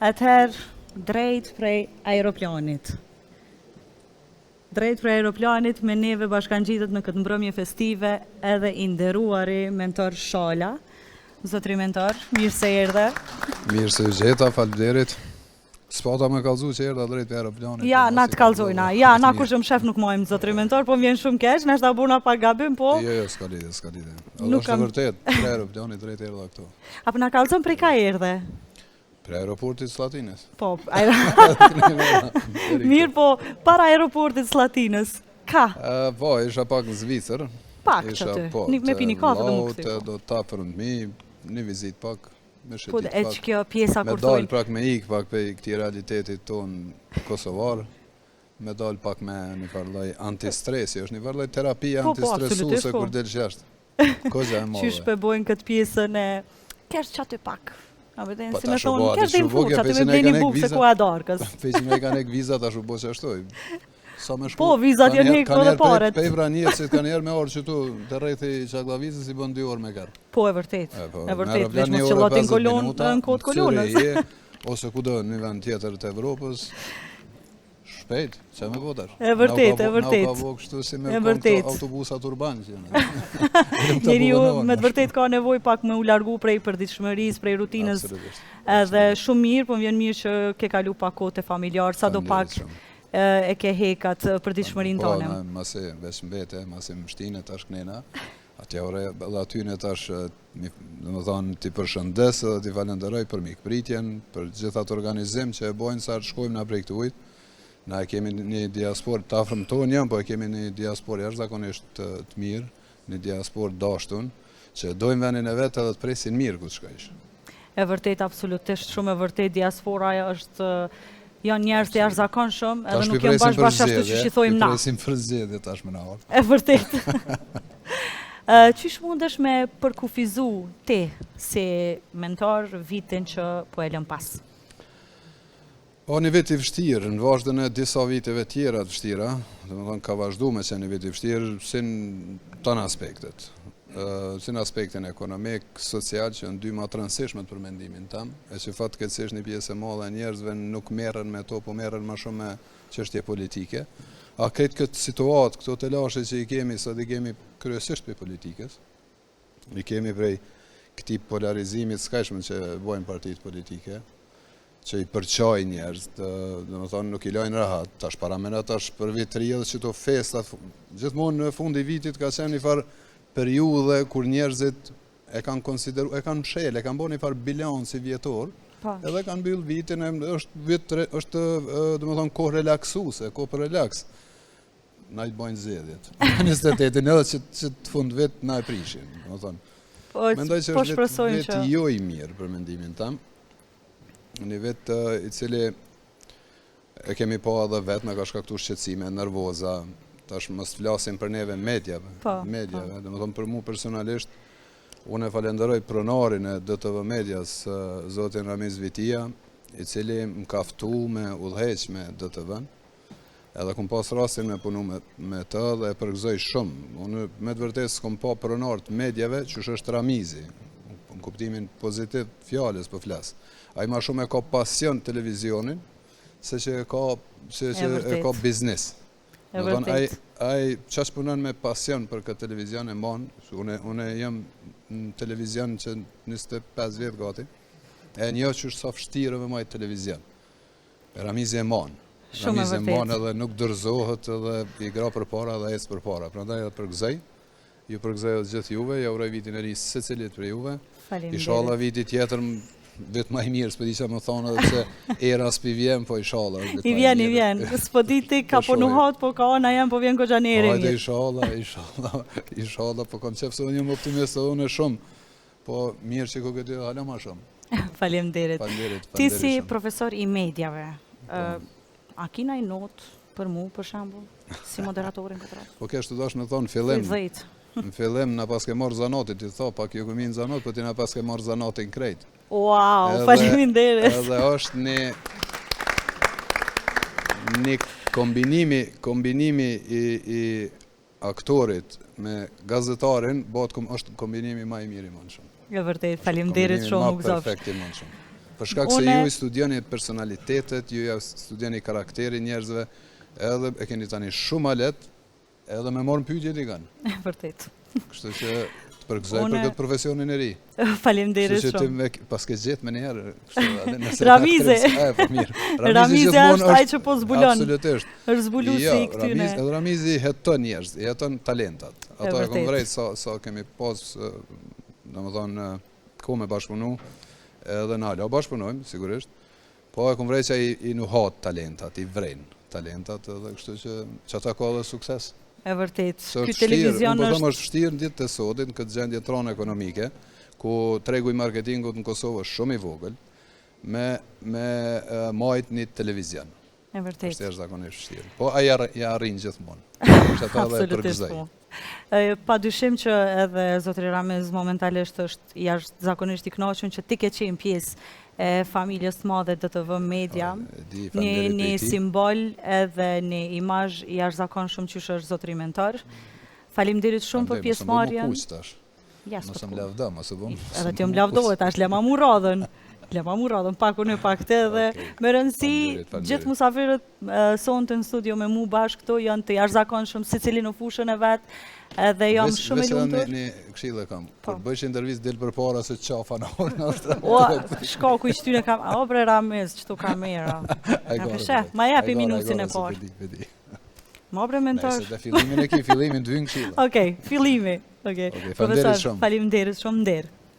Atëherë, drejt prej aeroplanit. Drejt prej aeroplanit me neve bashkangjitet në këtë mbrëmje festive edhe i nderuari mentor Shala. Zotri mentor, mirë se erdhe. Mirë se u gjeta, faleminderit. S'pata me kallzu që erdha drejt për aeroplanit. Ja, na të kallzojna. Ja, na kur shumë shef nuk mojmë zotri mentor, po vjen shumë keq, na shta buna pa gabim, po. Jo, s'ka lidhje. Nuk është vërtet, për aeroplanit drejt erdha këto. Apo na kallzon prej ka erdhe? Për aeroportit Slatinës. Po, mirë po, para aeroportit Slatinës, ka? Po, isha pak në Zvicër. Pak që ty, me pini kafe dhe më këti. Do të tapër në mi, një vizit pak, me shetit pak. Po, e që kjo pjesa kur thojnë? Me dalë pak me ik, pak për këti realitetit tonë Kosovar, me dalë pak me një farloj antistresi, është një farloj terapia antistresuse kur delë qashtë. Kozja e madhe. Qysh për bojnë këtë pjesën e kesh që aty pak? Pa ta shubo, ati shubogja, peshin e ka nek vizat, peshin e ka nek vizat, ta shubo që ashtoj. Po, vizat janë hek për dhe paret. Pe i vranjërësit kanë njerë me orë që tu të rejthi Qaklavizës i bën 2 orë me kërë. Po, e vërtet, veç më që latin kolon në kod kolonës. Ose ku do një vend tjetër të Evropës, shpejt, që me votash. E vërtet. Na u ka vo kështu si me autobusat urban. Njeri ju me të vërtet ka nevoj pak me u largu prej përditshmërisë, prej rutinës. Edhe shumë mirë, po më vjen mirë që ke kalu pak kote familjar, sa do pak e ke hekat përditshmërinë tonë. Po, masi veç mbete, masi më shtine tash knena. Atyne tash, dhe më thonë, ti përshëndes dhe ti falenderoj për mikpritjen, për gjithat organizim që e bojnë sa të shkojmë na prej këtë ujtë. Na e kemi një diaspor të afrëm tonë jam, po e kemi një diaspor jashtëzakonisht të mirë, një diaspor dashtun, që dojmë venin e vetë edhe të presin mirë këtë shkajsh. E vërtet, absolutisht shumë e vërtet, diaspora është, janë njerës të jashtëzakonshëm, edhe nuk janë bashkë ashtu që shithojmë na. I presim për zgjedhje tash më na orë. E vërtet. Qysh mundesh me përkufizu ti si mentor vitin që po e lëm pas? O një vit i vështirë, në vazhdën e disa viteve tjera të vështira, dhe më thonë ka vazhdu me që një vit i vështirë, si në tonë aspektet. Si në aspektin ekonomik, social, që në dy ma të rëndësishme të përmendimin tam, e që fatë këtësish një pjesë e madhe njerëzve nuk merren me to, po merren ma shumë me çështje politike. A këtë këtë situatë, këto të lashe që i kemi, sa di kemi kryesisht për politikës, i kemi prej këti polarizimit skajshme që bojnë partitë politike, që i përqaj njerëz, dhe më thonë nuk i lajnë rahat, tash paramena tash për vit të ri edhe që to festat, gjithmonë në fund i vitit ka qenë një farë periudhe kur njerëzit e kanë konsideru, e kanë mshel, e kanë bo një farë bilanci vjetor, edhe kanë byll vitin, është dhe më thonë kohë relaksuse, kohë për relaks, na i të bojnë zedjet. 28-in edhe që të fund vit na e prishin, dhe më thonë. Mendoj që është vit jo i mirë për mendimin tam, një vit i cili e kemi po edhe vetë, me ka shkaktu shqetësime, nervoza, tash mos flasim për neve medjave, dhe më thonë për mu personalisht, unë e falenderoj pronarin e DTV Medias, zotin Ramiz Vitia, i cili më kaftu me udhëheq me DTV-n, edhe kom pas rastin me punu me të dhe e përgëzoj shumë. Unë me të vërtet s'kom pa pronar të medjave, që është Ramizi, në kuptimin pozitiv fjales për flasë. A i ma shumë e ka pasion televizionin, se që e ka biznis. E vërtet. A i qash punon me pasion për këtë televizion e mon, une jam në televizion që 25 vjetë gati, e një që është sa fështirë me majtë televizion. Ramizi e mon. Ramizi e mon edhe nuk dërzohet edhe i gra për para edhe ecë për para. Pra ndaj edhe përgëzaj, ju përgëzaj edhe gjithë juve, ja uroj vitin e risë se cilit për juve. Inshallah viti tjetër vetë ma i mirë, s'po di që më thonë edhe se era s'pi vjen, po inshallah. I vjen, s'po di ti ka po nuhat, po ka ona jem, po vjen ko gjaneri mirë. Hajde inshallah, po kom qefë se unë jam optimist edhe unë e shumë, po mirë që ku këtë hala ma shumë. Faleminderit. Ti si profesor i medjave, a kina i not për mu, për shambull, si moderatorin këtë ratë? Po kështë të dash me thonë, fillim. Në fillim në pas ke marrë zanotit, ti tha, pak ju këmi në zanot, po ti në pas ke marrë zanotin krejt. Wow, faleminderit. Edhe është një kombinimi i aktorit me gazetarin, është kombinimi ma i mirë i mund shumë. E vërtet, faleminderit shumë, Gëzof. Kombinimi ma perfekt i mund shumë. Për shkak se ju i studioni personalitetet, ju ja studioni karakterin njerëzve, edhe e keni tani shumë ma lehtë, edhe me morën pyetje i kanë. Vërtet. Kështu që të përgëzoj për këtë profesionin e ri. Faleminderit shumë. Kështu që ti pas ke gjetë më njëherë. Ramize. Ramize është ai që po zbulon. Absolutisht. Është zbuluesi i këtyne. Ramizi heton njerëz, heton talentat. Ato e kam vrejt sa kemi pas, domethënë, ku me bashkëpunu, edhe në ala bashkëpunojmë, sigurisht, po e kam vrejt që i nuhat talentat, i vrejnë talentat, edhe kështu që ata ka dhe sukses. E vërtet, ky televizion është vështirë në ditët e sotit, në këtë gjendje tronë ekonomike, ku tregu i marketingut në Kosovë është shumë i vogël, me majt një televizion. E vërtet. Është jashtëzakonisht vështirë. Po ja arrin gjithmonë. Është ata dhe përgëzoj. Pa dyshim që edhe zotri Ramiz momentalisht është jashtëzakonisht i kënaqur që ti ke qenë pjesë e familjes të madhe DTV Media, një simbol edhe një imazh i jashtëzakonshëm që është zotri mentor. Faleminderit shumë për pjesëmarrjen. Mos më lavdo, mos u bëm. Edhe ti më lavdove tash, lema mu radhën. Lema mu radhën, pak unë pak të dhe me rëndësi, gjithë musafirët sonte në studio me mu bashkë këto janë të jashtëzakonshëm secili në fushën e vet, edhe jam shumë i lumtur. Një këshillë kam. Kur bësh intervistë del përpara se qafa në orën është. O, shkaku i shtyne kam, o bre Ramiz, çto kamera. Ma japi minutin e parë. Ma bre mentor. Nëse fillimin e ki, fillimin të vynë këshilla. Okej, fillimi. Profesor, faleminderit shumë, nder.